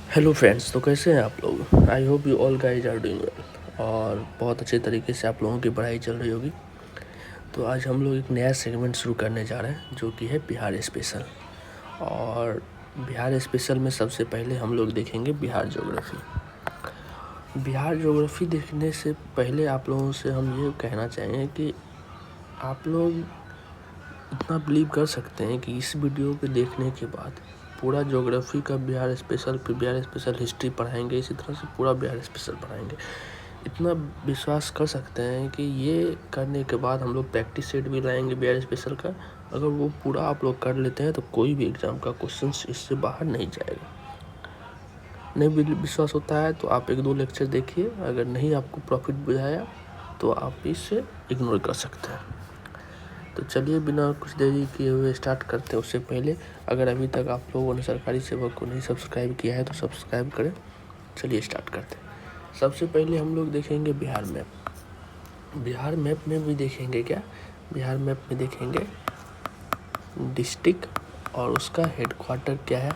Hello friends, तो कैसे हैं आप लोग। I hope you all guys are doing well और बहुत अच्छे तरीके से आप लोगों की पढ़ाई चल रही होगी। तो आज हम लोग एक नया सेगमेंट शुरू करने जा रहे हैं जो कि है बिहार स्पेशल। और बिहार स्पेशल में सबसे पहले हम लोग देखेंगे बिहार ज्योग्राफी। बिहार ज्योग्राफी देखने से पहले आप लोगों से हम ये कहना चाहेंगे कि आप लोग इतना बिलीव कर सकते हैं कि इस वीडियो को देखने के बाद पूरा ज्योग्राफी का बिहार स्पेशल, फिर बिहार स्पेशल हिस्ट्री पढ़ाएंगे, इसी तरह से पूरा बिहार स्पेशल पढ़ाएंगे। इतना विश्वास कर सकते हैं कि ये करने के बाद हम लोग प्रैक्टिस सेट भी लाएंगे बिहार स्पेशल का। अगर वो पूरा आप लोग कर लेते हैं तो कोई भी एग्ज़ाम का क्वेश्चन इससे बाहर नहीं जाएगा। नहीं विश्वास होता है तो आप 1-2 लेक्चर देखिए, अगर नहीं आपको प्रॉफिट बुझाया तो आप इससे इग्नोर कर सकते हैं। तो चलिए बिना कुछ देरी किए हुए स्टार्ट करते हैं। उससे पहले अगर अभी तक आप लोगों ने सरकारी सेवक को नहीं सब्सक्राइब किया है तो सब्सक्राइब करें। चलिए स्टार्ट करते हैं। सबसे पहले हम लोग देखेंगे बिहार मैप। बिहार मैप में भी देखेंगे क्या, बिहार मैप में देखेंगे डिस्ट्रिक्ट और उसका हेडक्वार्टर क्या है।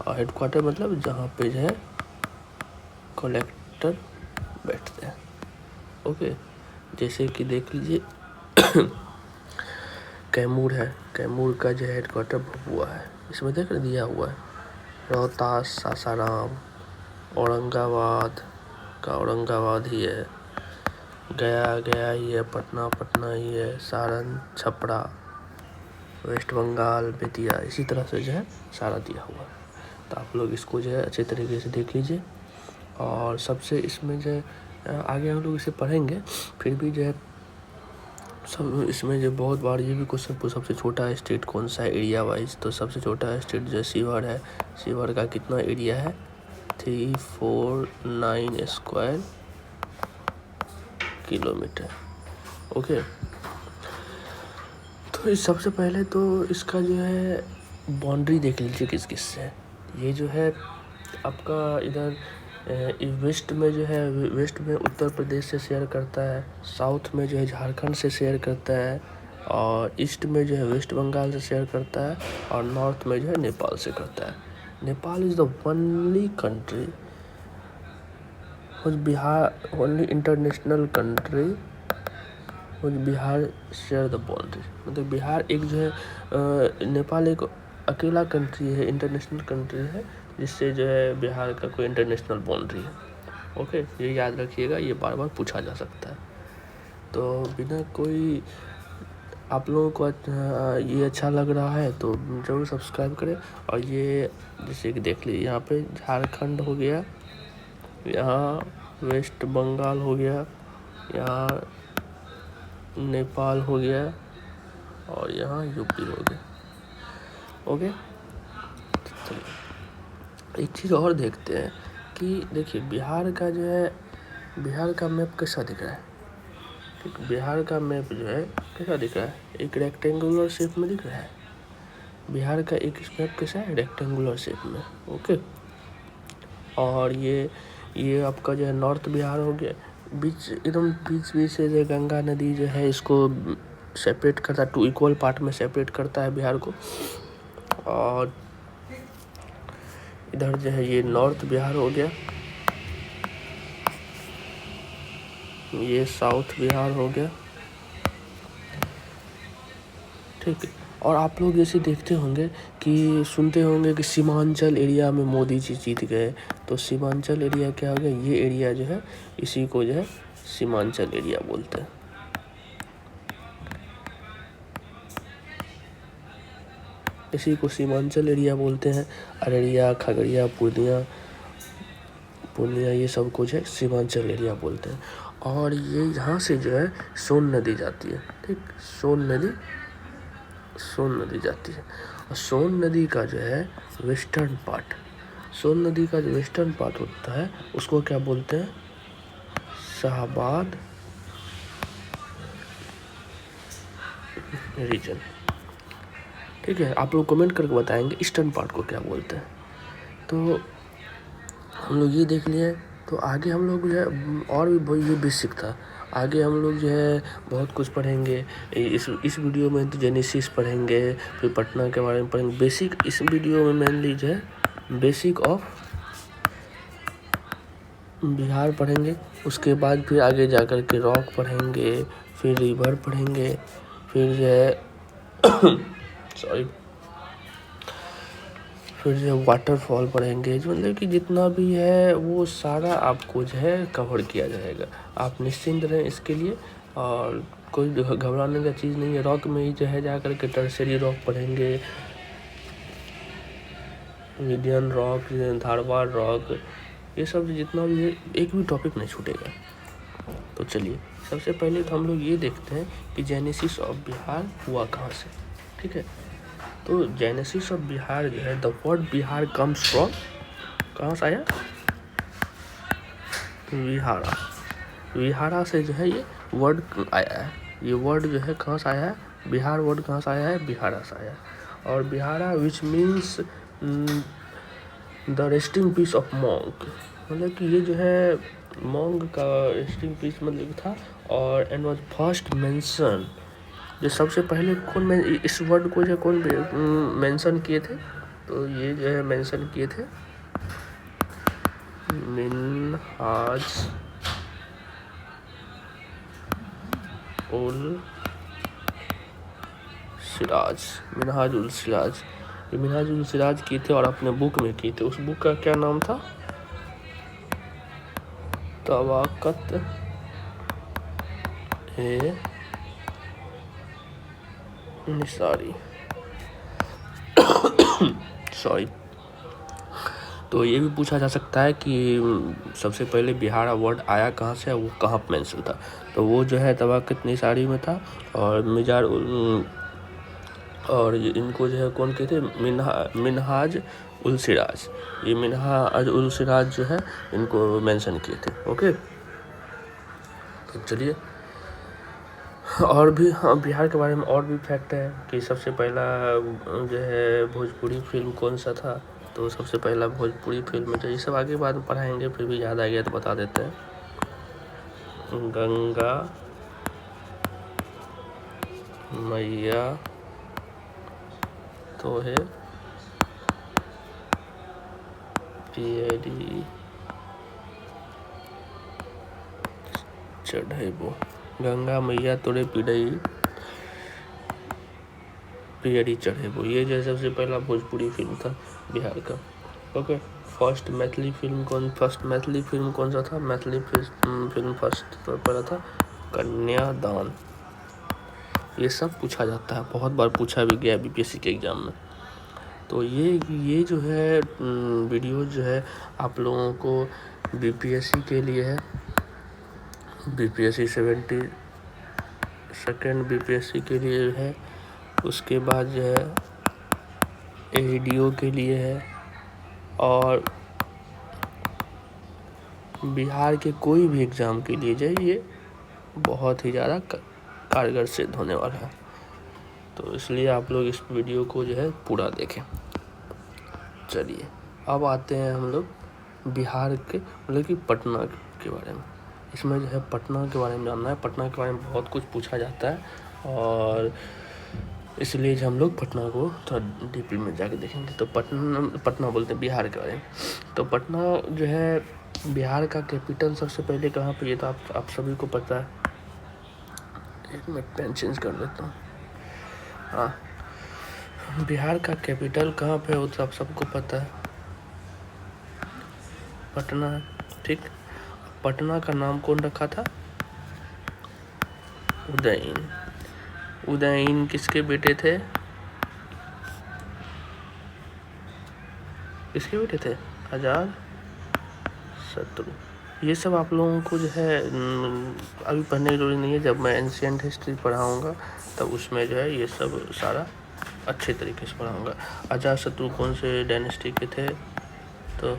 और हेडक्वार्टर मतलब जहाँ पे जो है कलेक्टर बैठते हैं। ओके, जैसे कि देख लीजिए कैमूर है, कैमूर का जो हेडक्वार्टर भभुआ है। इसमें देख दिया हुआ है रोहतास, सासाराम, औरंगाबाद का औरंगाबाद ही है, गया ही है, पटना ही है, सारण, छपरा, वेस्ट बंगाल, बेतिया, इसी तरह से जो है सारा दिया हुआ है। तो आप लोग इसको जो है अच्छे तरीके से देख लीजिए। और सबसे इसमें जो है आगे हम लोग इसे पढ़ेंगे, फिर भी जो है सब इसमें जो बहुत बार ये भी क्वेश्चन, सबसे छोटा स्टेट कौन सा है एरिया वाइज। तो सबसे छोटा स्टेट जो शिवहर है, शिवहर का कितना एरिया है 349 स्क्वायर किलोमीटर। ओके, तो इस सबसे पहले तो इसका जो है बाउंड्री देख लीजिए किस किस से। ये जो है आपका इधर वेस्ट में जो है, वेस्ट में उत्तर प्रदेश से शेयर करता है, साउथ में जो है झारखंड से शेयर करता है, और ईस्ट में जो है वेस्ट बंगाल से शेयर करता है, और नॉर्थ में जो है नेपाल से करता है। Nepal is the only country Bihar, only international country Bihar share the boundary. मतलब बिहार एक जो है नेपाल एक अकेला कंट्री है, इंटरनेशनल कंट्री है, जिससे जो है बिहार का कोई इंटरनेशनल बाउंड्री है। ओके, ये याद रखिएगा, ये बार बार पूछा जा सकता है। तो बिना कोई आप लोगों को ये अच्छा लग रहा है तो ज़रूर सब्सक्राइब करें। और ये जैसे कि देख लीजिए, यहाँ पे झारखंड हो गया, यहाँ वेस्ट बंगाल हो गया, यहाँ नेपाल हो गया, और यहाँ यूपी हो गया। ओके, चलिए एक चीज़ और देखते हैं कि देखिए बिहार का जो है, बिहार का मैप कैसा दिख रहा है। ठीक, बिहार का मैप जो है कैसा दिख रहा है, एक रेक्टेंगुलर शेप में दिख रहा है। बिहार का एक मैप कैसा है, रेक्टेंगुलर शेप में। ओके, और ये आपका जो है नॉर्थ बिहार हो गया, बीच एकदम बीच से जो गंगा नदी जो है इसको सेपरेट करता है, 2 इक्वल पार्ट में सेपरेट करता है बिहार को। और इधर जो है ये नॉर्थ बिहार हो गया, ये साउथ बिहार हो गया। ठीक है, और आप लोग जैसे देखते होंगे कि सुनते होंगे कि सीमांचल एरिया में मोदी जी जीत गए। तो सीमांचल एरिया क्या हो गया, ये एरिया जो है इसी को जो है सीमांचल एरिया बोलते हैं। इसी को सीमांचल एरिया बोलते हैं। अररिया, खगड़िया, पूर्णिया ये सब कुछ है सीमांचल एरिया बोलते हैं। और ये यहाँ से जो है सोन नदी जाती है। ठीक, सोन नदी जाती है। और सोन नदी का जो है वेस्टर्न पार्ट, सोन नदी का जो वेस्टर्न पार्ट होता है उसको क्या बोलते हैं, शाहाबाद रीजन। ठीक है, आप लोग कमेंट करके बताएंगे ईस्टर्न पार्ट को क्या बोलते हैं। तो हम लोग ये देख लिए। तो आगे हम लोग जो है और भी ये बेसिक था, आगे हम लोग जो है बहुत कुछ पढ़ेंगे। इस वीडियो में तो जेनेसिस पढ़ेंगे, फिर पटना के बारे में पढ़ेंगे। बेसिक इस वीडियो में मेनली जो है बेसिक ऑफ बिहार पढ़ेंगे, उसके बाद फिर आगे जा कर के रॉक पढ़ेंगे, फिर रिवर पढ़ेंगे, फिर जो है सॉरी फिर जो है वाटरफॉल पढ़ेंगे। मतलब कि जितना भी है वो सारा आपको जो है कवर किया जाएगा। आप निश्चिंत रहें इसके लिए, और कोई घबराने का चीज़ नहीं है। रॉक में ही जो है जा कर के टर्सरी रॉक पढ़ेंगे, मीडियन रॉक, धारवाड़ रॉक, ये सब जितना भी है एक भी टॉपिक नहीं छूटेगा। तो चलिए सबसे पहले तो हम लोग ये देखते हैं कि जेनेसिस ऑफ बिहार हुआ कहाँ से। ठीक है, तो जेनेसिस ऑफ बिहार जो है, the word Bihar comes from, कहाँ से आया? विहारा। विहारा से जो है ये वर्ड आया है। ये वर्ड जो है कहाँ से आया है? बिहार वर्ड कहाँ से आया है? बिहारा से आया है। और vihara which means the resting piece of monk, मतलब कि ये जो है मॉन्क का रेस्टिंग पीस मतलब था। और एंड वॉज फर्स्ट मेंशन, जो सबसे पहले कौन इस वर्ड को जो कौन मेंशन किए थे? तो ये जो है मेंशन किए थे मिनहाज उल सिराज। मिनहाज उल सिराज, ये मिनहाज उल सिराज किए थे और अपने बुक में किए थे। उस बुक का क्या नाम था? तवाकत ए निसारी सॉरी। तो ये भी पूछा जा सकता है कि सबसे पहले बिहारा वर्ड आया कहाँ से, वो कहाँ पर मेंशन था? तो वो जो है तवाकत निसारी में था। और और इनको जो है कौन कहते हैं? मिनहाज उल सिराज। ये मिनहाज उल सिराज जो है इनको मेंशन किए थे। ओके, तो चलिए और भी बिहार के बारे में और भी फैक्ट है कि सबसे पहला जो है भोजपुरी फिल्म कौन सा था। तो सबसे पहला भोजपुरी फिल्म, जो ये सब आगे बाद में पढ़ाएंगे, फिर भी याद आ गया तो बता देते हैं। गंगा मैया तो है पियरी चढ़ेबो, गंगा मैया तोरे पियरी चढ़ेबो, ये जो सबसे पहला भोजपुरी फिल्म था बिहार का। ओके, फर्स्ट मैथिली फिल्म कौन सा था? मैथिली फिल्म फर्स्ट तो पहला था कन्यादान। ये सब पूछा जाता है, बहुत बार पूछा भी गया बीपीएससी के एग्ज़ाम में। तो ये जो है वीडियो जो है आप लोगों को बीपीएससी के लिए है, बीपीएससी 72nd बीपीएससी के लिए है। उसके बाद जो है एडीओ के लिए है, और बिहार के कोई भी एग्ज़ाम के लिए जो ये बहुत ही ज़्यादा कारगर सिद्ध होने वाला है। तो इसलिए आप लोग इस वीडियो को जो है पूरा देखें। चलिए अब आते हैं हम लोग बिहार के मतलब कि पटना के बारे में। इसमें जो है पटना के बारे में जानना है। पटना के बारे में बहुत कुछ पूछा जाता है, और इसलिए जो हम लोग पटना को थोड़ा डीपली में जाके देखेंगे। तो पटना बोलते हैं बिहार के बारे में। तो पटना जो है बिहार का कैपिटल सबसे पहले कहाँ पे, ये तो आप सभी को पता है। एक मैं पेन चेंज कर देता हूँ। हाँ, बिहार का कैपिटल कहाँ पे, वो तो आप सबको पता है, पटना है। ठीक, पटना का नाम कौन रखा था? उदयन। उदयन किसके बेटे थे? किसके बेटे थे? आजाद शत्रु। ये सब आप लोगों को जो है अभी पढ़ने की जरूरत नहीं है। जब मैं एंशिएंट हिस्ट्री पढ़ाऊँगा तब उसमें जो है ये सब सारा अच्छे तरीके से पढ़ाऊँगा। अजात शत्रु कौन से डायनेस्टी के थे? तो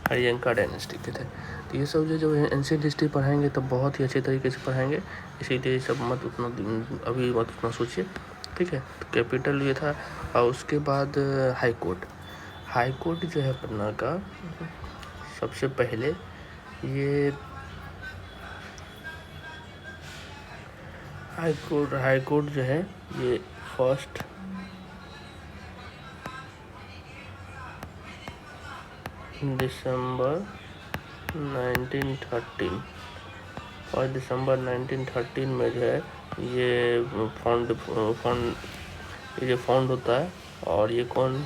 हरियंका डायनेस्टी के थे। तो ये सब जो एंशिएंट हिस्ट्री पढ़ाएंगे तो बहुत ही अच्छे तरीके से पढ़ाएंगे, इसीलिए सब मत उतना सोचिए। ठीक है, तो कैपिटल ये था। और उसके बाद हाई कोर्ट जो है पटना का, सबसे पहले ये हाई कोर्ट जो है ये दिसंबर 1913 और दिसंबर 1913 में जो है ये ये फाउंड होता है। और ये कौन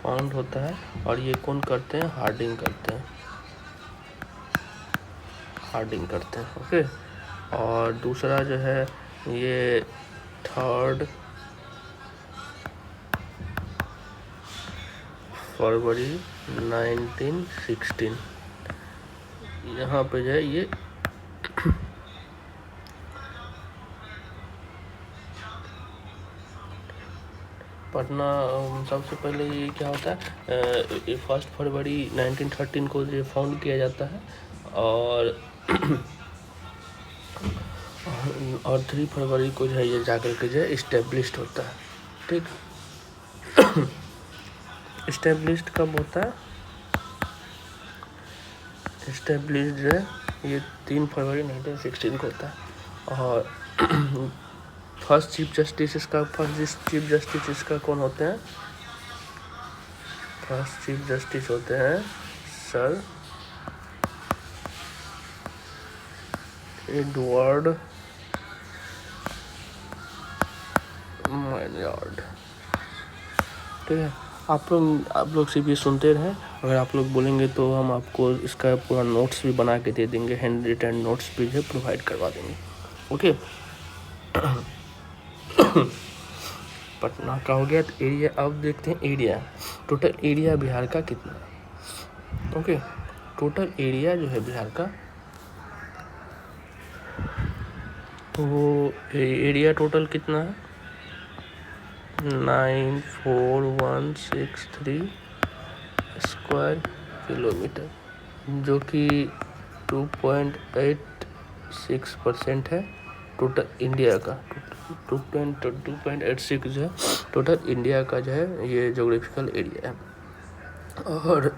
फाउंड होता है और ये कौन करते हैं, हार्डिंग करते हैं। ओके। और दूसरा जो है ये 3 फरवरी 1916 यहाँ पे जो है ये पटना सबसे पहले ये क्या होता है, 1 फरवरी 1913 को ये फाउंड किया जाता है और 3 फरवरी को जो है ये जाकर के जो है इस्टेब्लिश्ड होता है। ठीक। इस्टेब्लिश्ड कब होता है, इस्टेब्लिश्ड जो है ये 3 फरवरी 1916 को होता है। और फर्स्ट चीफ जस्टिस इसका कौन होते हैं, फर्स्ट चीफ जस्टिस होते हैं सर एडवर्ड माइनयार्ड। ठीक है। आप लोग सिर्फ ये सुनते रहें, अगर आप लोग बोलेंगे तो हम आपको इसका पूरा नोट्स भी बना के दे देंगे, हैंड रिटन नोट्स भी जो प्रोवाइड करवा देंगे। ओके। पटना का हो गया। तो एरिया, अब देखते हैं एरिया, टोटल एरिया बिहार का कितना है। ओके। टोटल एरिया जो है बिहार का, तो एरिया टोटल कितना है 94163 स्क्वायर किलोमीटर, जो कि 2.86% है टोटल इंडिया का। 2.86 जो है टोटल इंडिया का जो है ये जोग्राफिकल एरिया है। और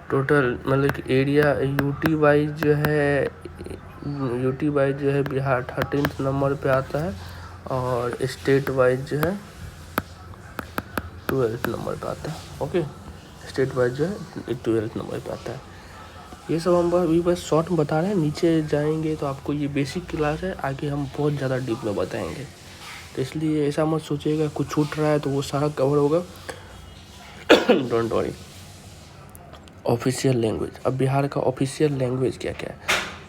टोटल मतलब कि एरिया यूटी वाइज जो है बिहार 13th नंबर पे आता है और स्टेट वाइज जो है 12th नंबर पे आता है। ओके। स्टेट वाइज जो है 12th नंबर पे आता है। ये सब हम अभी बस शॉर्ट में बता रहे हैं, नीचे जाएंगे तो आपको ये बेसिक क्लास है, आगे हम बहुत ज़्यादा डीप में बताएंगे। तो इसलिए ऐसा मत सोचिएगा कुछ छूट रहा है तो वो सारा कवर होगा। Don't worry. ऑफिशियल लैंग्वेज, अब बिहार का ऑफिशियल लैंग्वेज क्या क्या है।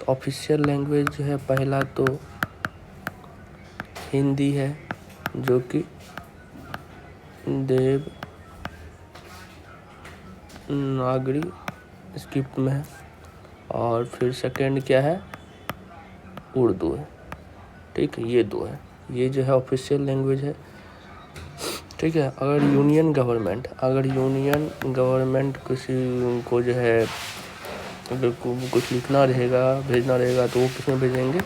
तो ऑफिशियल लैंग्वेज जो है पहला तो हिंदी है, जो कि देवनागरी स्क्रिप्ट में है। और फिर सेकंड क्या है, उर्दू है। ठीक है, ये 2 है। ये जो है ऑफिशियल लैंग्वेज है। ठीक है। अगर यूनियन गवर्नमेंट किसी को जो है अगर कुछ लिखना रहेगा, भेजना रहेगा तो वो किसमें भेजेंगे,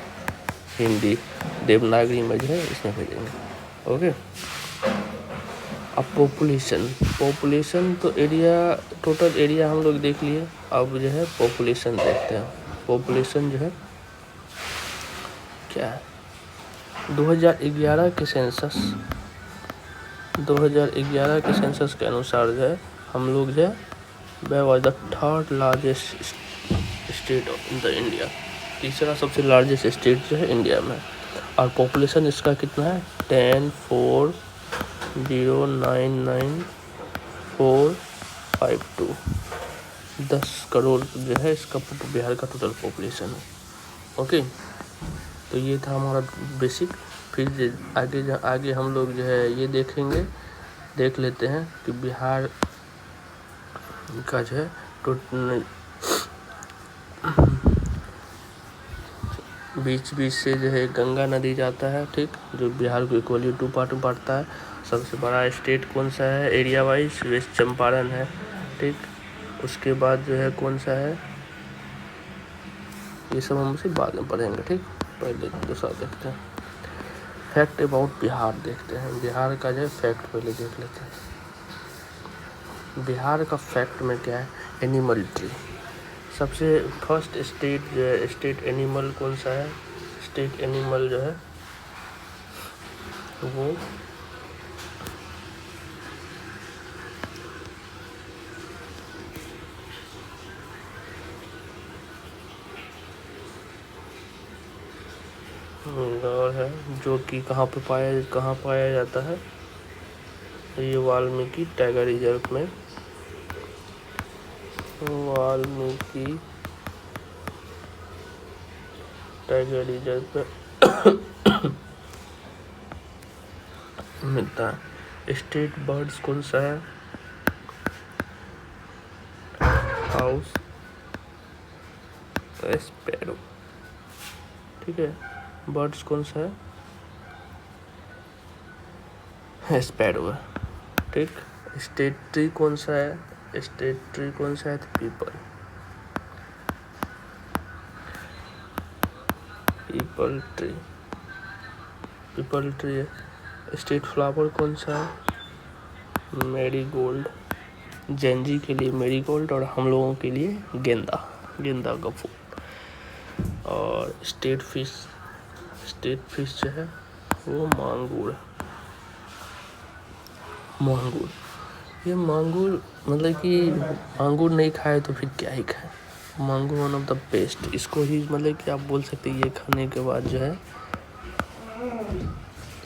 हिंदी देवनागरी में जो है इसमें भेजेंगे। ओके। अब पॉपुलेशन तो एरिया, टोटल एरिया हम लोग देख लिए। अब जो है पॉपुलेशन देखते हैं। पॉपुलेशन जो है क्या है, 2011 के सेंसस के अनुसार जो है हम लोग जो है वे was the 3rd largest state in the India, तीसरा सबसे लार्जेस्ट स्टेट जो है इंडिया में। और पॉपुलेशन इसका कितना है 10,409,452, 10 करोड़ जो है इसका बिहार का टोटल पॉपुलेशन है। ओके। तो ये था हमारा बेसिक। फिर आगे हम लोग जो है ये देख लेते हैं कि बिहार का जो है बीच से जो है गंगा नदी जाता है। ठीक, जो बिहार को इक्वली 2 पार्ट में बांटता है। सबसे बड़ा स्टेट कौन सा है एरिया वाइज, वेस्ट चंपारण है। ठीक, उसके बाद जो है कौन सा है, ये सब हम उसे बाद में पढ़ेंगे। ठीक, पहले दूसरा देखते हैं, फैक्ट अबाउट बिहार देखते हैं। बिहार का जो है फैक्ट पहले देख लेते हैं। बिहार का फैक्ट में क्या है, एनिमल ट्री। सबसे फर्स्ट स्टेट जो है, स्टेट एनिमल कौन सा है, स्टेट एनिमल जो है वो गौर है, जो कि कहाँ पाया जाता है? ये वाल्मीकि टाइगर रिजर्व में, वाल्मीकि टाइगर रिजर्व पे मिलता है। स्टेट बर्ड्स कौन सा है? House sparrow. ठीक है, बर्ड्स कौन सा है? स्पैरो है। ठीक। स्टेट ट्री कौन सा है? स्टेट ट्री कौन सा है? तो पीपल ट्री, पीपल ट्री है। स्टेट फ्लावर कौन सा है? मैरीगोल्ड। जेंजी के लिए मैरीगोल्ड और हम लोगों के लिए गेंदा का फूल। और स्टेट फिश जो है वो मांगूर। ये मांगूर मतलब कि मांगूर नहीं खाए तो फिर क्या ही खाए। मांगूर वन ऑफ द बेस्ट। इसको ही मतलब कि आप बोल सकते हैं ये खाने के बाद जो है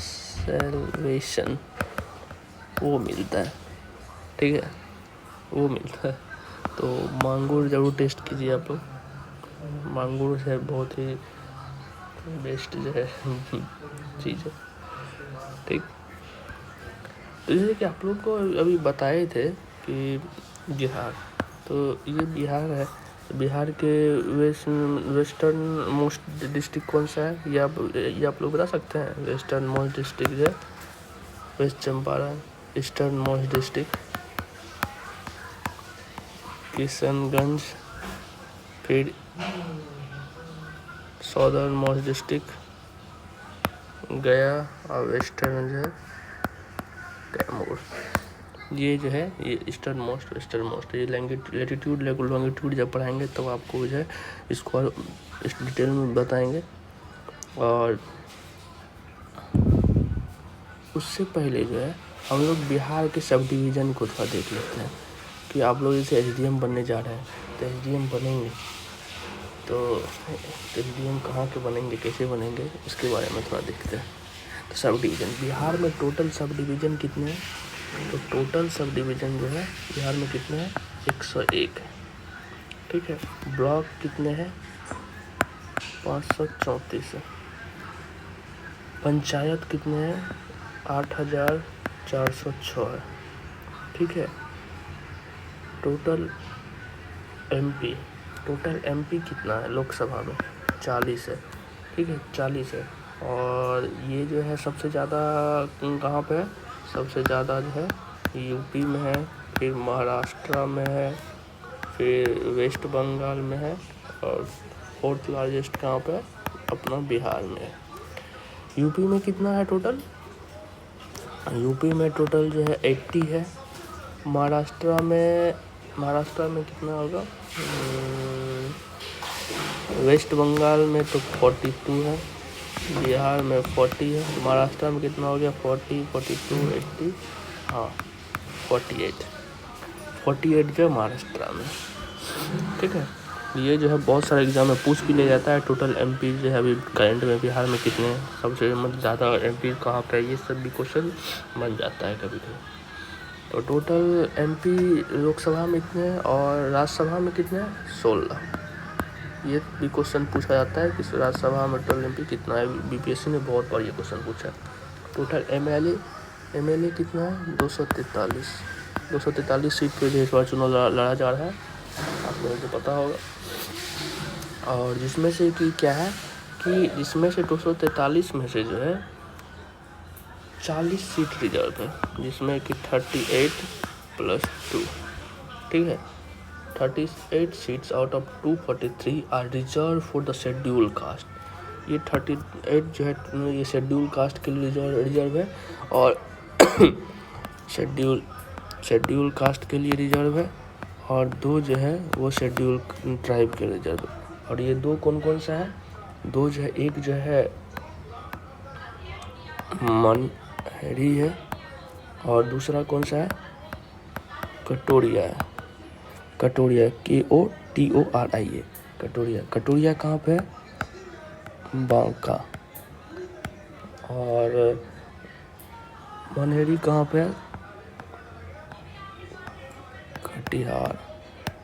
सैल्वेशन वो मिलता है। ठीक है, वो मिलता है। तो मांगूर ज़रूर टेस्ट कीजिए आप लोग। मांगूर है बहुत ही बेस्ट जो है चीज़ है। ठीक। तो जैसे कि आप लोग को अभी बताए थे कि बिहार, तो ये बिहार है। बिहार के वेस्टर्न मोस्ट डिस्ट्रिक्ट कौन सा है? ये आप लोग बता सकते हैं? वेस्टर्न मोस्ट डिस्ट्रिक्ट है west Champaran. Eastern most district Kishanganj. फिर सदर्न मोस्ट डिस्ट्रिक्ट गया। और वेस्टर्न जो है कैमूर। ये जो है ये ईस्टर्न मोस्ट वेस्टर्न मोस्ट। ये लैटिट्यूड लॉन्गिट्यूड जब पढ़ाएंगे तब आपको जो है इसको इस डिटेल में बताएंगे। और उससे पहले जो है हम लोग बिहार के सब डिवीज़न को थोड़ा देख लेते हैं कि आप लोग जैसे एसडीएम बनने जा रहे हैं तो एसडीएम बनेंगे तो एसडीएम कहाँ के बनेंगे, कैसे बनेंगे, इसके बारे में थोड़ा देखते हैं। तो सब डिवीज़न बिहार में टोटल सब डिवीज़न कितने हैं? तो टोटल सब डिवीज़न जो है बिहार में कितने हैं? 101 है। ठीक है। ब्लॉक कितने हैं? 534 है। पंचायत कितने हैं? 8406 है। ठीक है। टोटल एमपी कितना है लोकसभा में? 40 है। ठीक है, 40 है। और ये जो है सबसे ज़्यादा कहाँ पे है? सबसे ज़्यादा जो है यूपी में है, फिर महाराष्ट्र में है, फिर वेस्ट बंगाल में है, और फोर्थ लार्जेस्ट कहाँ पे है? अपना बिहार में है। यूपी में कितना है टोटल? यूपी में टोटल जो है 80 है। महाराष्ट्र में कितना होगा? वेस्ट बंगाल में तो 42 है, बिहार में 40 है, महाराष्ट्र में कितना हो गया? 40, 42, 80, हाँ 48 जो है महाराष्ट्र में। ठीक है। ये जो है बहुत सारे एग्जाम में पूछ भी ले जाता है। टोटल एमपी जो है अभी करंट में बिहार में कितने हैं, सबसे मतलब ज़्यादा एमपी कहाँ पे है, ये सब भी क्वेश्चन बन जाता है कभी कभी। तो टोटल एमपी लोकसभा में कितने हैं और राज्यसभा में कितने हैं? 16। ये भी क्वेश्चन पूछा जाता है कि राज्यसभा में टोटल एमपी कितना है। बीपीएससी ने बहुत बार ये क्वेश्चन पूछा है। टोटल एमएलए कितना है? 243 सीट पे जो इस बार चुनाव लड़ा जा रहा है, आप लोगों को पता होगा। और जिसमें से कि क्या है कि जिसमें से 243 में से जो है 40 सीट रिजर्व है, जिसमें कि 38+2। ठीक है, 38 seats out of 243 are reserve for the schedule caste. ये 38 जो है ये शेड्यूल कास्ट के लिए रिजर्व है, और शेड्यूल कास्ट के लिए रिजर्व है, और 2 जो है वो शेड्यूल ट्राइब के रिजर्व है। और ये 2 कौन कौन सा है? 2 जो है, एक जो है मनहरी है, और दूसरा कौन सा है? कटोरिया है। KOTORIA कटोरिया कहाँ पे है? बांका। और मनेरी कहाँ पे है?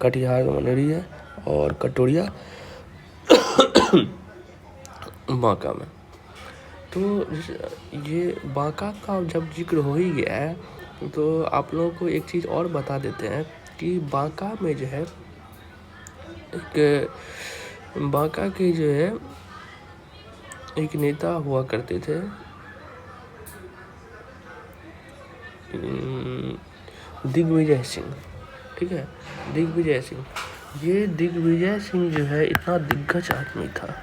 कटिहार का मनेरी है, और कटोरिया बांका में। तो ये बांका का जब जिक्र हो ही गया है तो आप लोगों को एक चीज़ और बता देते हैं कि बांका में जो है बांका के जो है एक नेता हुआ करते थे, दिग्विजय सिंह। ठीक है, दिग्विजय सिंह। ये दिग्विजय सिंह जो है इतना दिग्गज आदमी था।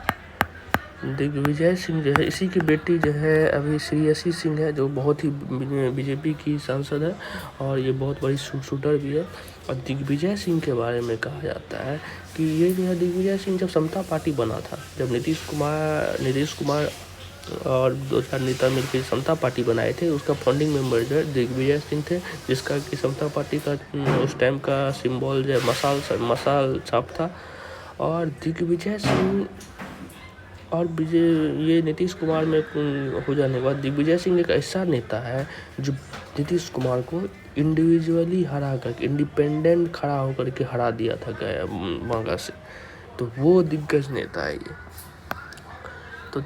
दिग्विजय सिंह जो है, इसी की बेटी जो है अभी श्रेयसी सिंह है, जो बहुत ही बीजेपी की सांसद है और ये बहुत बड़ी शूटर भी है। और दिग्विजय सिंह के बारे में कहा जाता है कि ये जो है दिग्विजय सिंह जब समता पार्टी बना था, जब नीतीश कुमार और 2-4 नेता मिलकर समता पार्टी बनाए थे, उसका फाउंडिंग मेंबर जो है दिग्विजय सिंह थे, जिसका कि समता पार्टी का उस टाइम का सिंबल जो है मसाल छाप था। और दिग्विजय सिंह और ये नीतीश कुमार में हो जाने के बाद दिग्विजय सिंह एक ऐसा नेता है जो नीतीश कुमार को इंडिविजुअली हरा करके, इंडिपेंडेंट खड़ा होकर के हरा दिया था बांका से। तो वो दिग्गज नेता है ये। तो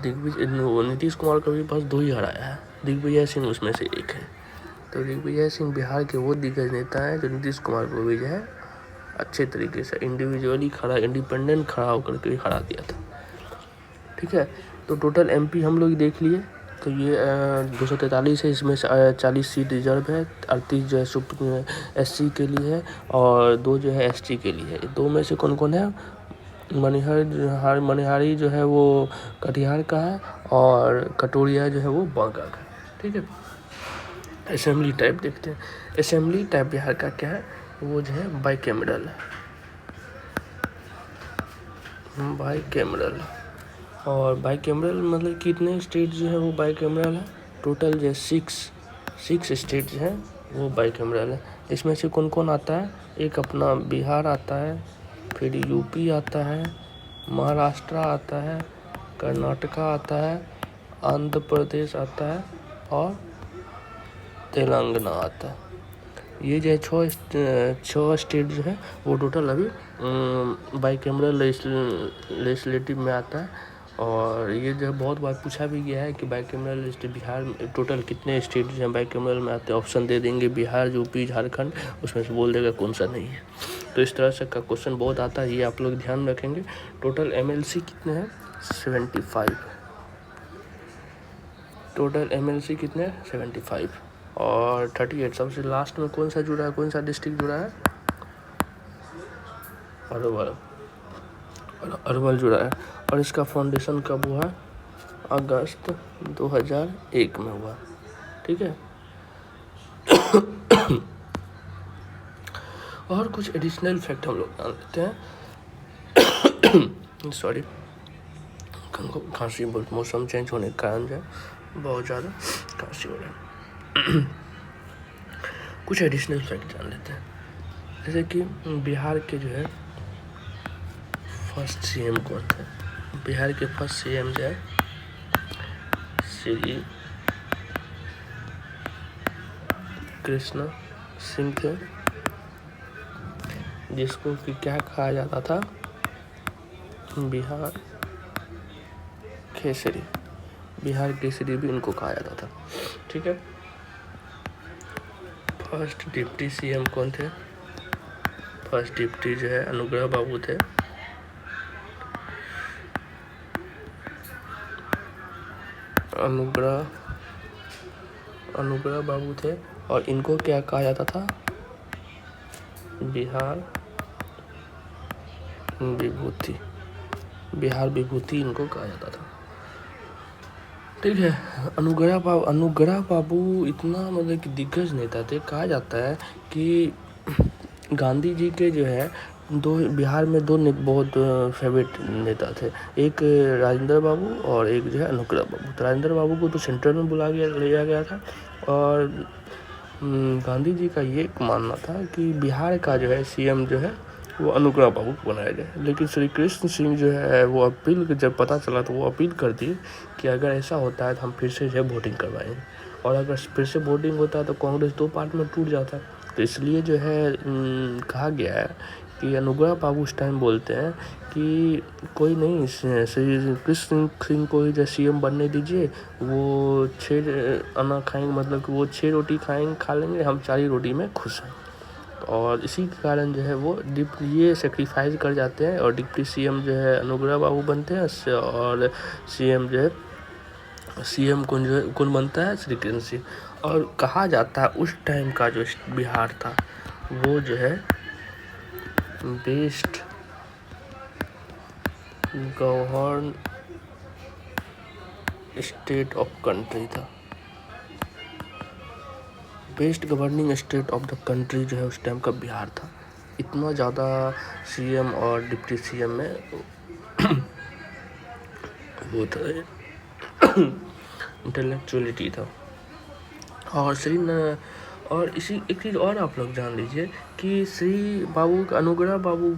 नीतीश कुमार को भी बस 2 ही हराया है, दिग्विजय सिंह उसमें से एक है। तो दिग्विजय सिंह बिहार के वो दिग्गज नेता है जो नीतीश कुमार को भी जो है अच्छे तरीके से इंडिविजुअली इंडिपेंडेंट खड़ा होकर के हरा दिया था। ठीक है, तो टोटल एमपी हम लोग देख लिए। तो ये 243 है, इसमें 40 सीट रिजर्व है, 38 जो है SC के लिए है और 2 जो है ST के लिए है। 2 में से कौन कौन है? मनिहारी जो है वो कटिहार का है और कटोरिया जो है वो बांका का। ठीक है, असेंबली टाइप देखते हैं। असेंबली टाइप बिहार का क्या है? वो जो है बाइकैमरल है, बाइकैमरल। और बाइकैमरल मतलब कितने स्टेट जो है वो बाइकैमरल है? टोटल जो 6 स्टेट जो है वो बाइकैमरल है। इसमें से कौन कौन आता है? एक अपना बिहार आता है, फिर यूपी आता है, महाराष्ट्र आता है, कर्नाटका आता है, आंध्र प्रदेश आता है और तेलंगाना आता है। ये जो है 6 स्टेट जो है वो टोटल अभी बाइकैमरल लेजिस्लेटिव में आता है। और ये जो है बहुत बार पूछा भी गया है कि बाइकैमरल बिहार में टोटल कितने स्टेट जो हैं बाइकैमरल में आते हैं। ऑप्शन दे देंगे बिहार, यूपी, झारखंड, उसमें से बोल देगा कौन सा नहीं है। तो इस तरह से का क्वेश्चन बहुत आता है, ये आप लोग ध्यान रखेंगे। टोटल MLC कितने हैं? 75। टोटल MLC कितने हैं? 75 और 38। सबसे लास्ट में कौन सा जुड़ा है, कौन सा डिस्ट्रिक्ट जुड़ा है? अरवल जुड़ा है। और इसका फाउंडेशन कब हुआ? अगस्त 2001 में हुआ। ठीक है। और कुछ एडिशनल फैक्ट हम लोग जान लेते हैं। सॉरी, खांसी, मौसम चेंज होने के कारण जो है बहुत ज़्यादा खांसी हो रहा है। कुछ एडिशनल फैक्ट जान लेते हैं, जैसे कि बिहार के जो है फर्स्ट CM कौन थे? बिहार के फर्स्ट CM जो है श्री कृष्ण सिंह थे, जिसको कि क्या कहा जाता था? बिहार केसरी। बिहार केसरी भी इनको कहा जाता था। ठीक है। फर्स्ट डिप्टी CM कौन थे? फर्स्ट डिप्टी जो है अनुग्रह बाबू थे। अनुग्रह बाबू थे और इनको क्या कहा जाता था? बिहार विभूति इनको कहा जाता था। ठीक है। अनुग्रह बाबू इतना मतलब कि दिग्गज नेता थे। कहा जाता है कि गांधी जी के जो है बिहार में 2 बहुत फेवरेट नेता थे, एक राजेंद्र बाबू और एक जो है अनुग्रह बाबू। तो राजेंद्र बाबू को तो सेंट्रल में लिया गया था और गांधी जी का ये मानना था कि बिहार का जो है CM जो है वो अनुग्रह बाबू को बनाया गया। लेकिन श्री कृष्ण सिंह जो है वो अपील, जब पता चला तो वो अपील कर दिए कि अगर ऐसा होता है तो हम फिर से जो है वोटिंग करवाएंगे, और अगर फिर से वोटिंग होता है तो कांग्रेस 2 पार्ट में टूट जाता है। तो इसलिए जो है कहा गया है कि अनुग्रह बाबू उस टाइम बोलते हैं कि कोई नहीं, श्री कृष्ण सिंह को ही जो CM बनने दीजिए, वो 6 आना खाएंगे, मतलब कि वो 6 रोटी खा लेंगे, हम 4 रोटी में खुश हैं। और इसी के कारण जो है वो ये सेक्रीफाइस कर जाते हैं और डिप्टी CM जो है अनुग्रह बाबू बनते हैं, और CM जो है कौन बनता है, श्री कृष्ण सिंह। और कहा जाता है उस टाइम का जो बिहार था वो जो है best govern state of country था। Best governing state of the country जो है उस टाइम का बिहार था। इतना ज़्यादा CM और डिप्टी CM में वो था, इंटेलेक्चुअलिटी था। और इसी एक चीज़ और आप लोग जान लीजिए कि अनुग्रह बाबू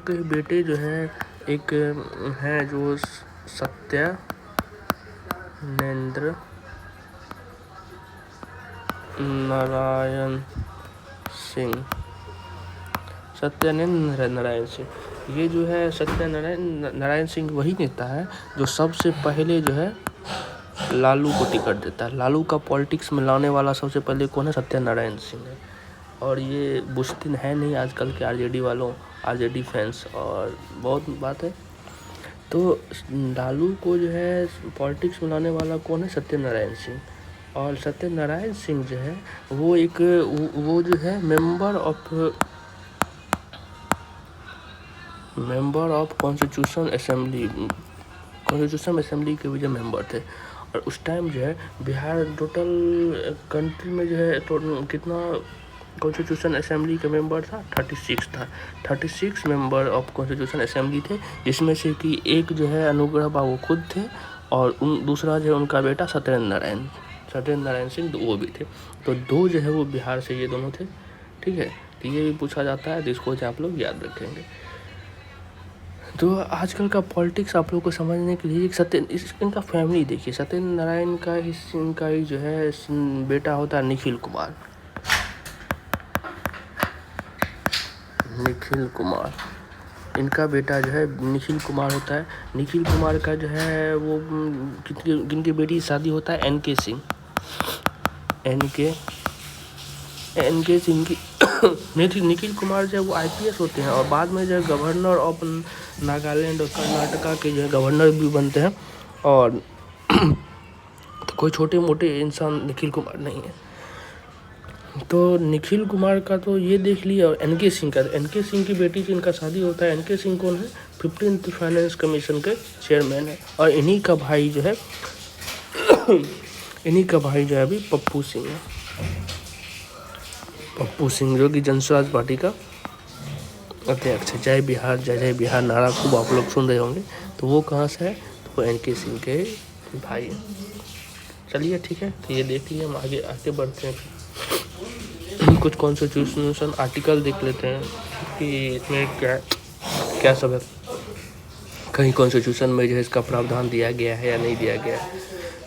के बेटे जो है एक हैं जो सत्येंद्र नारायण सिंह। ये जो है नारायण सिंह वही नेता है जो सबसे पहले जो है लालू को टिकट देता है। लालू का पॉलिटिक्स में लाने वाला सबसे पहले कौन है, सत्यनारायण सिंह है। और ये बुश्तिन है नहीं आजकल के RJD फैंस, और बहुत बात है। तो लालू को जो है पॉलिटिक्स में लाने वाला कौन है, सत्यनारायण सिंह। और सत्यनारायण सिंह जो है वो जो है मेंबर ऑफ कॉन्स्टिट्यूशन असेंबली के भी जो मेंबर थे। और उस टाइम जो है बिहार टोटल कंट्री में जो है कितना कॉन्स्टिट्यूशन असेंबली का मेंबर था, 36 मेंबर ऑफ कॉन्स्टिट्यूशन असेंबली थे, जिसमें से कि एक जो है अनुग्रह बाबू खुद थे, और दूसरा जो है उनका बेटा सत्येंद्र नारायण सिंह वो भी थे। तो 2 जो है वो बिहार से ये दोनों थे, ठीक है। तो ये भी पूछा जाता है, जिसको आप लोग याद रखेंगे। तो आजकल का पॉलिटिक्स आप लोग को समझने के लिए इनका फैमिली देखिए। सत्येंद्र नारायण का इनका ही जो है बेटा होता है निखिल कुमार। इनका बेटा जो है निखिल कुमार होता है। निखिल कुमार का जो है वो जिनकी बेटी की शादी होता है NK सिंह की निखिल कुमार जो है वो IPS होते हैं, और बाद में जो है गवर्नर ऑफ नागालैंड और कर्नाटका के जो है गवर्नर भी बनते हैं। और तो कोई छोटे मोटे इंसान निखिल कुमार नहीं है। तो निखिल कुमार का तो ये देख लिया। और NK सिंह की बेटी से इनका शादी होता है। NK सिंह कौन है, 15th फाइनेंस कमीशन के चेयरमैन है। और इन्हीं का भाई जो है अभी पप्पू सिंह जो कि जनसुराज पार्टी का अध्यक्ष है। जय बिहार नारा खूब आप लोग सुन रहे होंगे। तो वो कहाँ से है, तो वो NK सिंह के भाई है। चलिए ठीक है, तो ये देख लिया। हम आगे बढ़ते हैं, कुछ कॉन्स्टिट्यूशन आर्टिकल देख लेते हैं कि इसमें क्या सब है। कहीं कॉन्स्टिट्यूशन में जो है इसका प्रावधान दिया गया है या नहीं दिया गया है।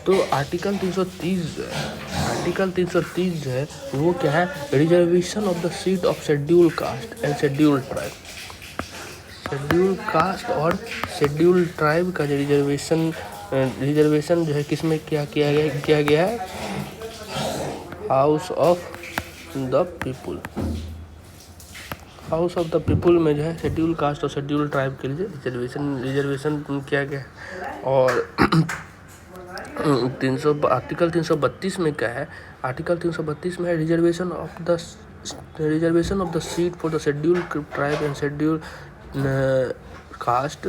तो आर्टिकल 330 जो है वो क्या है, reservation of the seat of schedule caste and schedule tribe. Schedule caste और शेड्यूल ट्राइब का जो रिजर्वेशन जो है किसमें किया गया है, हाउस ऑफ द पीपुल में जो है शेड्यूल कास्ट और शेड्यूल ट्राइब के लिए रिजर्वेशन किया गया। और आर्टिकल 332 में क्या है, आर्टिकल 332 में है reservation of the seat for the schedule tribe and schedule caste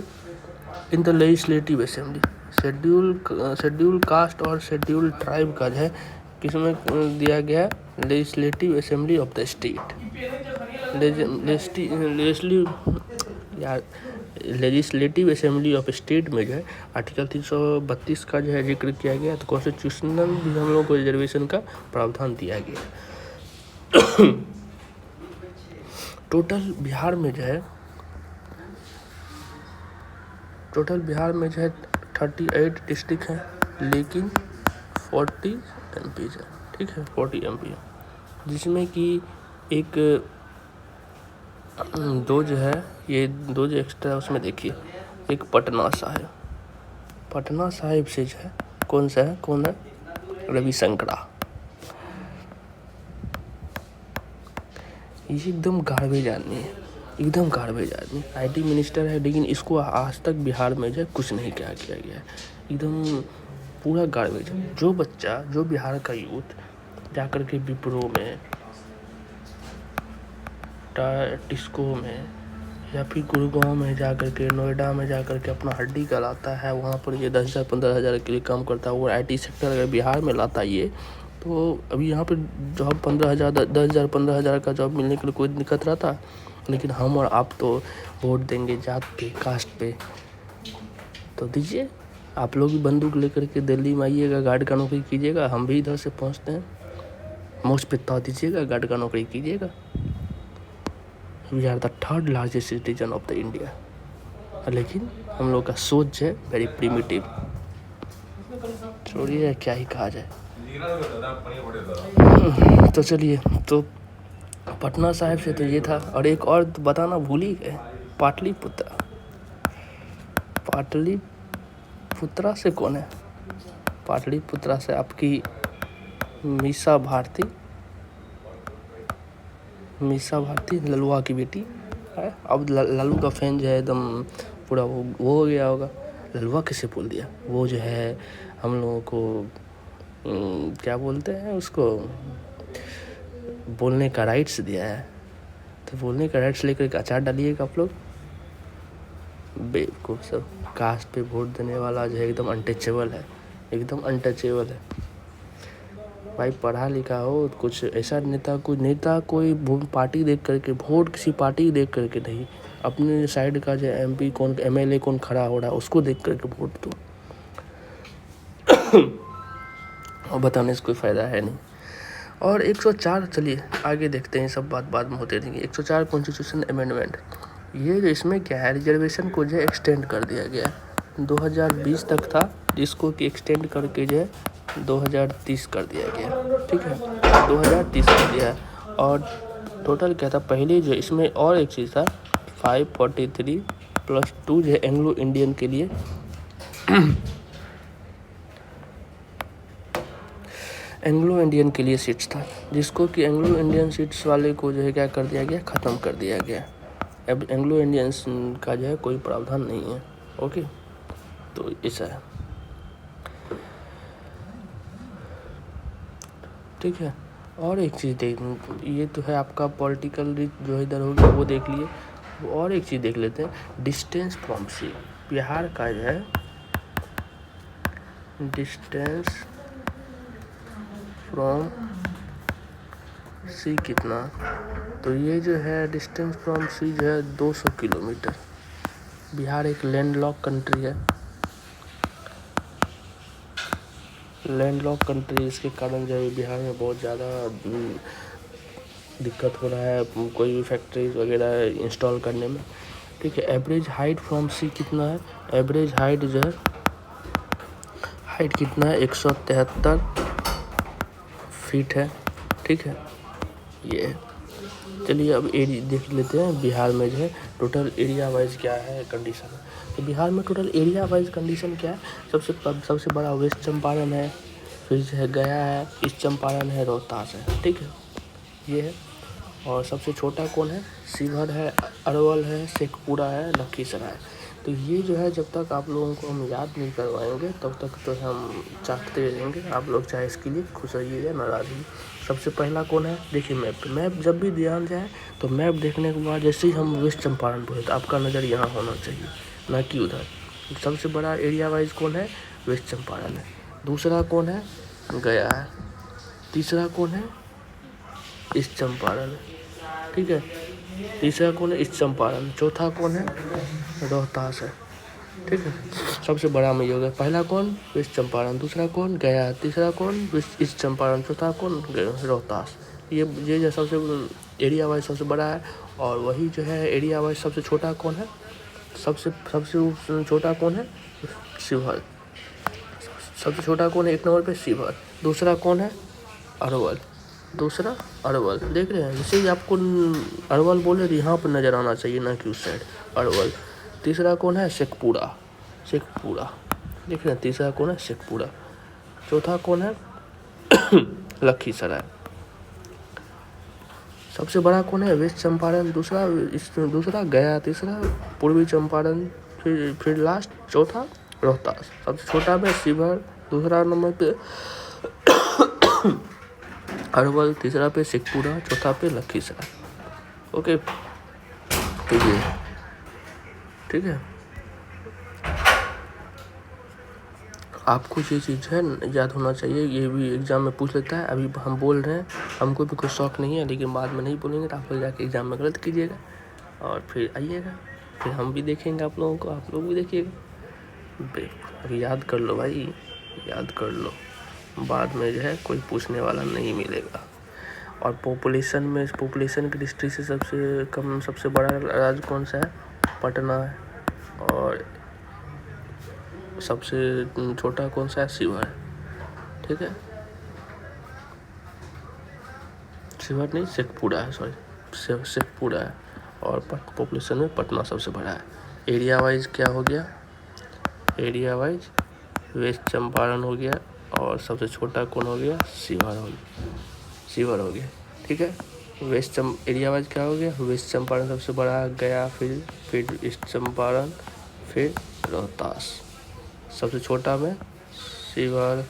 in the legislative assembly. Schedule caste और शेड्यूल ट्राइब का जो है किसमें दिया गया, legislative assembly of the state. Legislative assembly of state में जो है आर्टिकल 332 का जो है जिक्र किया गया। तो कॉन्स्टिट्यूशनल भी हम लोग को रिजर्वेशन का प्रावधान दिया गया। टोटल बिहार में जो है 38 डिस्ट्रिक्ट हैं, लेकिन 40 MP है। ठीक है, 40 MP है, जिसमें कि एक दो जो है, ये दो जो एक्स्ट्रा उसमें देखिए, एक पटना साहिब से जो है कौन है, रविशंकरा। ये एकदम गार्बेज आदमी है, एकदम गार्बेज आदमी। IT मिनिस्टर है, लेकिन इसको आज तक बिहार में जो है कुछ नहीं किया गया है, एकदम पूरा गार्बेज। जो बच्चा, जो बिहार का यूथ जाकर के विप्रो में, टिस्को में, या फिर गुड़गांव में जाकर के, नोएडा में जाकर के अपना हड्डी का लाता है, वहाँ पर ये 10,000 15,000 के लिए काम करता है। वो IT सेक्टर अगर बिहार में लाता ये, तो अभी यहाँ पे जॉब 15,000 10,000 15,000 का जॉब मिलने के लिए कोई दिक्कत रहता। लेकिन हम और आप तो वोट देंगे जात पे, कास्ट पे, तो दीजिए। आप लोग भी बंदूक लेकर के दिल्ली में आइएगा, गार्ड का नौकरी कीजिएगा। हम भी इधर से पहुँचते हैं, मुझ पे ताव दीजिएगा, गार्ड का नौकरी कीजिएगा। We are the 3rd largest citizen of the India, लेकिन हम लोग का सोच है वेरी प्रिमिटिव। छोड़िए, क्या ही कहा जाए। तो चलिए, तो पटना साहिब से तो ये था, और एक और बताना भूल ही गए, पाटलिपुत्रा से कौन है? पाटलिपुत्रा से आपकी मीसा भारती, ललुआ की बेटी है। अब लालू का फैन जो है एकदम पूरा वो हो गया होगा। ललुआ किसे बोल दिया? वो जो है हम लोगों को क्या बोलते हैं उसको, बोलने का राइट्स दिया है। तो बोलने का राइट्स लेकर के अचार डालिएगा आप लोग, बेवकूफ़ सब। कास्ट पे वोट देने वाला जो है एकदम अनटचेबल है, भाई पढ़ा लिखा हो, कुछ ऐसा नेता कोई पार्टी देख करके वोट, किसी पार्टी देख करके नहीं, अपने साइड का जो MP कौन, MLA कौन खड़ा हो रहा है उसको देख करके वोट दो। और बताने से कोई फ़ायदा है नहीं। और 104, चलिए आगे देखते हैं, सब बात बाद में होते रहेंगे। 104 कॉन्स्टिट्यूशन अमेंडमेंट, ये जो इसमें क्या है, रिजर्वेशन को जो एक्सटेंड कर दिया गया है। 2020 तक था, जिसको कि एक्सटेंड करके जो है 2030 कर दिया गया। ठीक है, 2030 कर दिया है। और टोटल क्या था पहले जो इसमें, और एक चीज़ था 543+2 जो है एंग्लो इंडियन के लिए सीट्स था, जिसको कि एंग्लो इंडियन सीट्स वाले को जो है क्या कर दिया गया, ख़त्म कर दिया गया। अब एंग्लो इंडियंस का जो है कोई प्रावधान नहीं है। ओके, तो ऐसा है। ठीक है, और एक चीज़ देख, ये तो है आपका पॉलिटिकल जो इधर हो गया वो देख लिए। और एक चीज़ देख लेते हैं, डिस्टेंस फ्रॉम सी। बिहार का जो है डिस्टेंस फ्रॉम सी कितना, तो ये जो है डिस्टेंस फ्रॉम सी जो है 200 किलोमीटर। बिहार एक लैंडलॉक कंट्री है, इसके कारण जो है बिहार में बहुत ज़्यादा दिक्कत हो रहा है कोई भी फैक्ट्रीज वगैरह इंस्टॉल करने में। ठीक है, एवरेज हाइट फ्रॉम सी कितना है, एवरेज हाइट जो है, हाइट कितना है, 173 फीट है। ठीक है, ये है। चलिए अब एरिया देख लेते हैं, बिहार में जो है टोटल एरिया वाइज क्या है कंडीशन। तो बिहार में टोटल एरिया वाइज कंडीशन क्या है, सबसे बड़ा वेस्ट चंपारण है, फिर जो है गया है, ईस्ट चंपारण है, रोहतास है। ठीक है, ये है। और सबसे छोटा कौन है, शिवहर है, अरवल है, शेखपुरा है, लखीसराय। तो ये जो है जब तक आप लोगों को हम याद नहीं करवाएंगे तब तक तो हम चाहते रहेंगे। आप लोग चाहे इसके लिए खुश रहिए या नाराज़ रहिए। सबसे पहला कौन है, देखिए मैप जब भी ध्यान जाए तो मैप देखने के बाद जैसे ही हम वेस्ट चंपारण बोले तो आपका नज़र यहाँ होना चाहिए, ना कि उधर। सबसे बड़ा एरिया वाइज कौन है, वेस्ट चंपारण है। दूसरा कौन है, गया है। तीसरा कौन है, ईस्ट चंपारण है। ठीक है, तीसरा कौन है, ईस्ट चंपारण। चौथा कौन है, रोहतास है। ठीक है, सबसे बड़ा में ये हो गया। पहला कौन, वेस्ट चंपारण। दूसरा कौन, गया। तीसरा कौन, ईस्ट चंपारण। चौथा कौन, रोहतास। ये जो सबसे एरिया वाइज सबसे बड़ा है, और वही जो है एरिया वाइज सबसे छोटा कौन है? सबसे छोटा कौन है? शिवहर। सबसे छोटा कौन है एक नंबर पे? शिवहर। दूसरा कौन है? अरवल। दूसरा अरवल। देख रहे हैं, जैसे ही आपको अरवल बोले तो यहाँ पर नज़र आना चाहिए, ना कि उस साइड, अरवल। तीसरा कौन है? शेखपुरा। शेखपुरा, देख रहे हैं, तीसरा कौन है? शेखपुरा। चौथा कौन है? लखीसराय। सबसे बड़ा कौन है? वेस्ट चंपारण। दूसरा गया। तीसरा पूर्वी चंपारण। फिर लास्ट चौथा रोहतास। सबसे छोटा में शिवहर, दूसरा नंबर पे अरवल, तीसरा पे शेखपुरा, चौथा पे लखीसराय। ओके, तो ये ठीक है। आपको ये चीज़ है याद होना चाहिए, ये भी एग्ज़ाम में पूछ लेता है। अभी हम बोल रहे हैं, हमको भी कोई शौक नहीं है, लेकिन बाद में नहीं बोलेंगे तो आप लोग जाके एग्ज़ाम में गलत कीजिएगा और फिर आइएगा, फिर हम भी देखेंगे आप लोगों को, आप लोग भी देखिएगा। अभी याद कर लो भाई, याद कर लो, बाद में जो है कोई पूछने वाला नहीं मिलेगा। और पॉपुलेशन की दृष्टि से सबसे बड़ा राज्य कौन सा है? पटना है। और सबसे छोटा कौन सा है? शिवहर। ठीक है, शिवहर नहीं, शेखपुरा है, सॉरी शेखपुरा है। और पॉपुलेशन में पटना सबसे बड़ा है। एरिया वाइज क्या हो गया? एरिया वाइज वेस्ट चंपारण हो गया, और सबसे छोटा कौन हो गया? शिवहर हो गया। ठीक है, एरिया वाइज क्या हो गया? वेस्ट चंपारण सबसे बड़ा, गया, फिर ईस्ट चंपारण, फिर रोहतास। सबसे छोटा में शिवहर,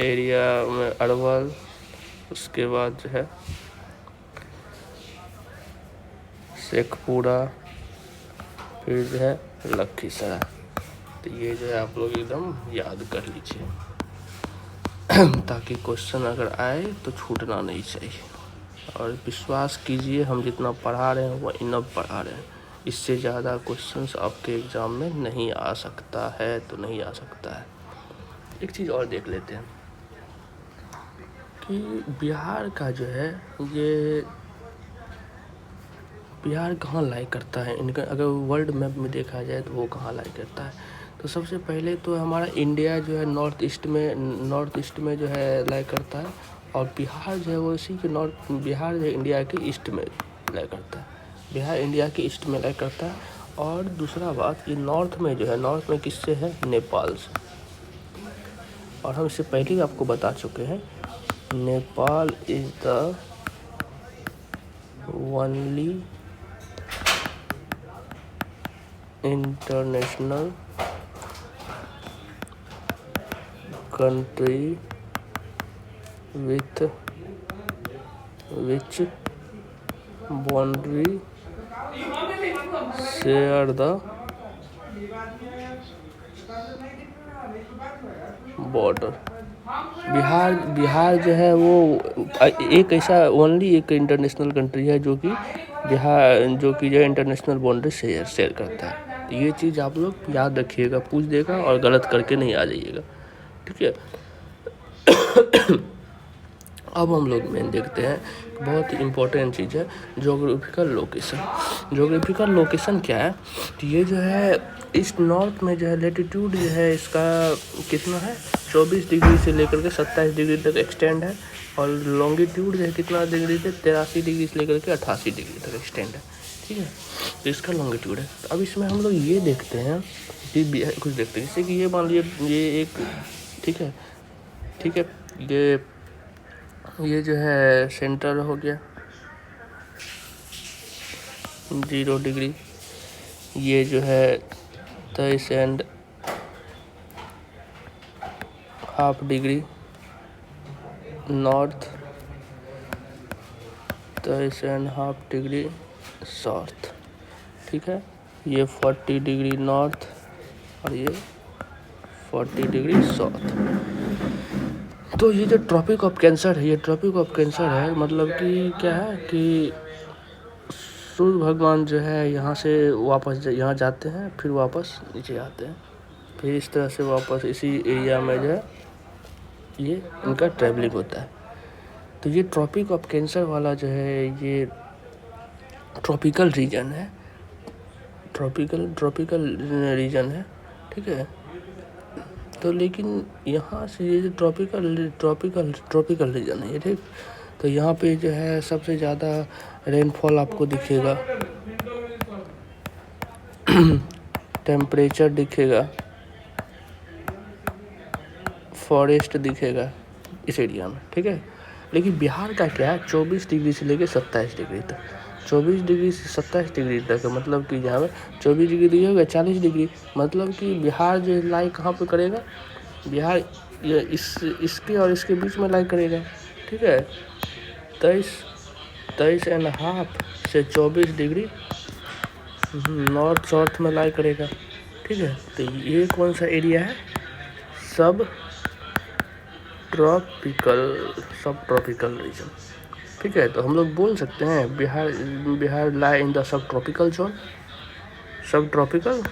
एरिया में अरवल, उसके बाद जो है शेखपुरा, फिर जो है लखीसराय। तो ये जो है आप लोग एकदम याद कर लीजिए ताकि क्वेश्चन अगर आए तो छूटना नहीं चाहिए। और विश्वास कीजिए, हम जितना पढ़ा रहे हैं वो इनफ पढ़ा रहे हैं, इससे ज़्यादा क्वेश्चंस आपके एग्ज़ाम में नहीं आ सकता है, तो नहीं आ सकता है। एक चीज़ और देख लेते हैं कि बिहार का जो है, ये बिहार कहाँ लाई करता है, इनका अगर वर्ल्ड मैप में देखा जाए तो वो कहाँ लाई करता है। तो सबसे पहले तो हमारा इंडिया जो है नॉर्थ ईस्ट में जो है लाई करता है, और बिहार जो है वो इसी के बिहार जो है इंडिया के ईस्ट में लाई करता है। बिहार इंडिया के ईस्ट में लाई करता है। और दूसरा बात, ये नॉर्थ में किससे है? नेपाल से। और हम इससे पहले ही आपको बता चुके हैं, Nepal is the only international country with which boundary share the border। Bihar जो है वो एक ऐसा ओनली एक इंटरनेशनल कंट्री है जो कि जो इंटरनेशनल बाउंड्री शेयर करता है। तो ये चीज़ आप लोग याद रखिएगा, पूछ देगा और गलत करके नहीं आ जाइएगा, ठीक है। अब हम लोग मेन देखते हैं, बहुत ही इम्पोर्टेंट चीज़ है ज्योग्राफिकल लोकेशन क्या है? तो ये जो है ईस्ट नॉर्थ में जो है लेटीट्यूड जो है इसका कितना है? 24 डिग्री से लेकर के 27 डिग्री तक एक्सटेंड है। और लॉन्गिट्यूड जो है कितना डिग्री से? 83 डिग्री से लेकर के 88 डिग्री तक एक्सटेंड है, ठीक है। तो इसका लॉन्गिट्यूड है। तो अब इसमें हम लोग ये देखते हैं कि कुछ देखते हैं, जैसे कि ये मान लीजिए ये एक, ठीक है, ये जो है सेंटर हो गया 0 डिग्री, ये जो है 23.5 डिग्री नॉर्थ, 23.5 डिग्री साउथ, ठीक है। ये 40 डिग्री नॉर्थ और ये 40 डिग्री साउथ। तो ये जो ट्रॉपिक ऑफ कैंसर है, मतलब कि क्या है कि सूर्य भगवान जो है यहाँ से वापस यहाँ जाते हैं, फिर वापस नीचे आते हैं, फिर इस तरह से वापस इसी एरिया में जो है ये इनका ट्रैवलिंग होता है। तो ये ट्रॉपिक ऑफ कैंसर वाला जो है ये ट्रॉपिकल रीजन है, ट्रॉपिकल रीजन है, ठीक है। तो लेकिन यहाँ से ये ट्रॉपिकल रीजन है ये, ठीक। तो यहाँ पे जो है सबसे ज़्यादा रेनफॉल आपको दिखेगा, टेम्परेचर दिखेगा, फॉरेस्ट दिखेगा इस एरिया में, ठीक है। लेकिन बिहार का क्या है, 24 डिग्री से लेकर 27 डिग्री तक, 24 डिग्री से 27 डिग्री तक, मतलब कि जहाँ पे 24 डिग्री होगा 40 डिग्री, मतलब कि बिहार जो लाई कहाँ पे करेगा, बिहार ये इसके और इसके बीच में लाई करेगा, ठीक है। 23.5 से 24 डिग्री नॉर्थ साउथ में लाई करेगा, ठीक है। तो ये कौन सा एरिया है, सब ट्रॉपिकल रीजन, ठीक है। तो हम लोग बोल सकते हैं Bihar lie in the sub tropical zone, sub tropical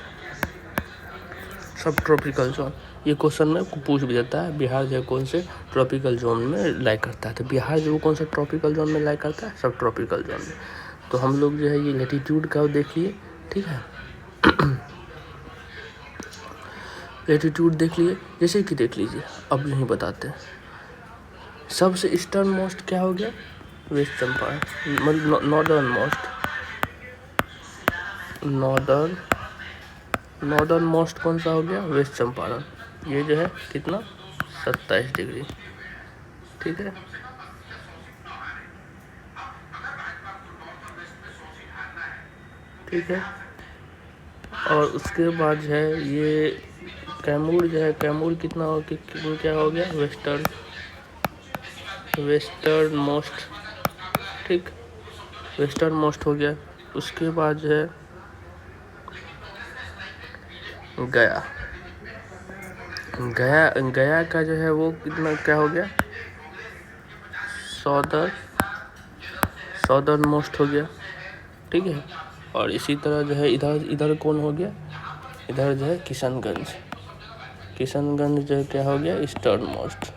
zone. ये क्वेश्चन में पूछ भी देता है बिहार जो कौन से ट्रॉपिकल जोन में लाई करता है, तो बिहार जो कौन सा ट्रॉपिकल जोन में लाई करता है, सब ट्रॉपिकल जोन में। तो हम लोग जो है ये लैटिट्यूड का देखिए, ठीक है। लैटिट्यूड देख लिए, जैसे कि देख लीजिए, अब यहीं बताते हैं। सबसे ईस्टर्न मोस्ट क्या हो गया, वेस्ट चंपारण, मतलब नॉर्दर्न मोस्ट कौन सा हो गया, वेस्ट चंपारण। ये जो है कितना, 27 डिग्री, ठीक है। ठीक है, और उसके बाद जो है ये कैमूर जो है, कैमूर कितना हो, क्या हो गया, वेस्टर्न मोस्ट, ठीक, वेस्टर्न मोस्ट हो गया। उसके बाद जो है गया का जो है वो कितना, क्या हो गया, सौदर्न मोस्ट हो गया, ठीक है। और इसी तरह जो है इधर कौन हो गया, इधर जो है किशनगंज जो है क्या हो गया, ईस्टर्न मोस्ट,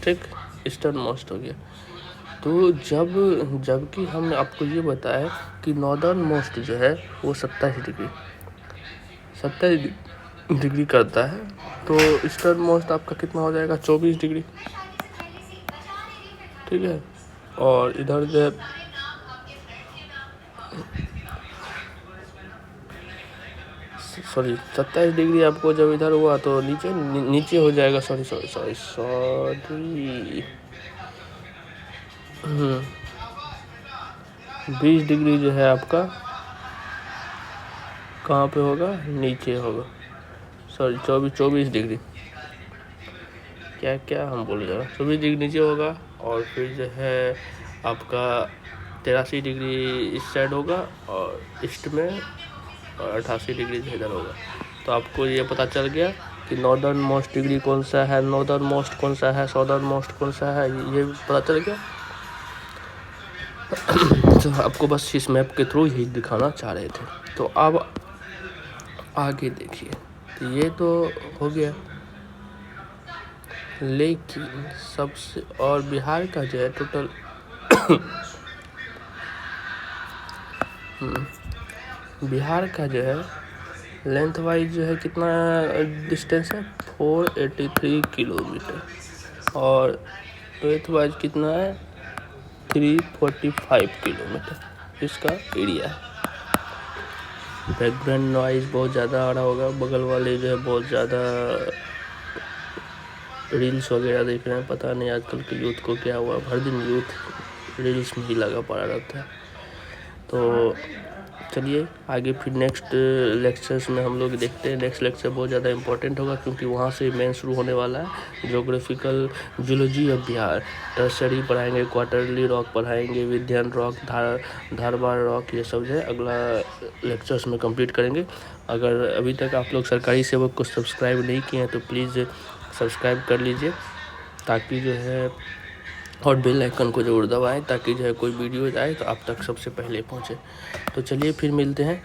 ठीक, ईस्टर्न मोस्ट हो गया। तो जबकि हमने आपको ये बताया कि नॉर्दर्न मोस्ट जो है वो 27 डिग्री करता है, तो ईस्टर्न मोस्ट आपका कितना हो जाएगा, 24 डिग्री, ठीक है। और इधर जो है 27 डिग्री आपको जब इधर हुआ तो नीचे हो जाएगा, सॉरी 20 डिग्री जो है आपका कहाँ पे होगा, नीचे होगा, सॉरी 24 डिग्री, क्या हम बोल रहे हैं, 24 डिग्री नीचे होगा। और फिर जो है आपका 83 डिग्री इस साइड होगा और ईस्ट में, और 88 डिग्री इधर होगा। तो आपको ये पता चल गया कि नॉर्दर्न मोस्ट डिग्री कौन सा है, नॉर्दर्न मोस्ट कौन सा है, साउदर्न मोस्ट कौन सा है, ये पता चल गया। तो आपको बस इस मैप के थ्रू यही दिखाना चाह रहे थे। तो अब आगे देखिए, तो ये तो हो गया, लेकिन सबसे और बिहार का जो है टोटल बिहार का जो है लेंथ वाइज जो है कितना डिस्टेंस है, 483 किलोमीटर, और ब्रेथ वाइज कितना है, 345 किलोमीटर इसका एरिया है। बैकग्राउंड नॉइज बहुत ज़्यादा आ रहा होगा, बगल वाले जो है बहुत ज़्यादा रील्स वगैरह देख रहे हैं, पता नहीं आजकल के यूथ को क्या हुआ, हर दिन यूथ रील्स में ही लगा पड़ा रहता है। तो चलिए आगे फिर नेक्स्ट लेक्चर्स में हम लोग देखते हैं। नेक्स्ट लेक्चर बहुत ज़्यादा इंपॉर्टेंट होगा, क्योंकि वहाँ से मेन शुरू होने वाला है geographical zoology of Bihar. Tertiary पढ़ाएंगे, क्वार्टरली रॉक पढ़ाएंगे, विध्यन रॉक, धारवाड़ रॉक, ये सब जो है अगला लेक्चर्स में कंप्लीट करेंगे। अगर अभी तक आप लोग सरकारी सेवक को सब्सक्राइब नहीं किए हैं तो प्लीज़ सब्सक्राइब कर लीजिए, ताकि जो है, और बेल आइकन को ज़रूर दबाएं, ताकि जो है कोई वीडियो आए तो आप तक सबसे पहले पहुंचे। तो चलिए फिर मिलते हैं।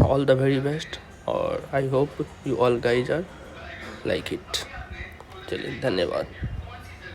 ऑल द वेरी बेस्ट, और I hope you all guys are like it. चलिए धन्यवाद।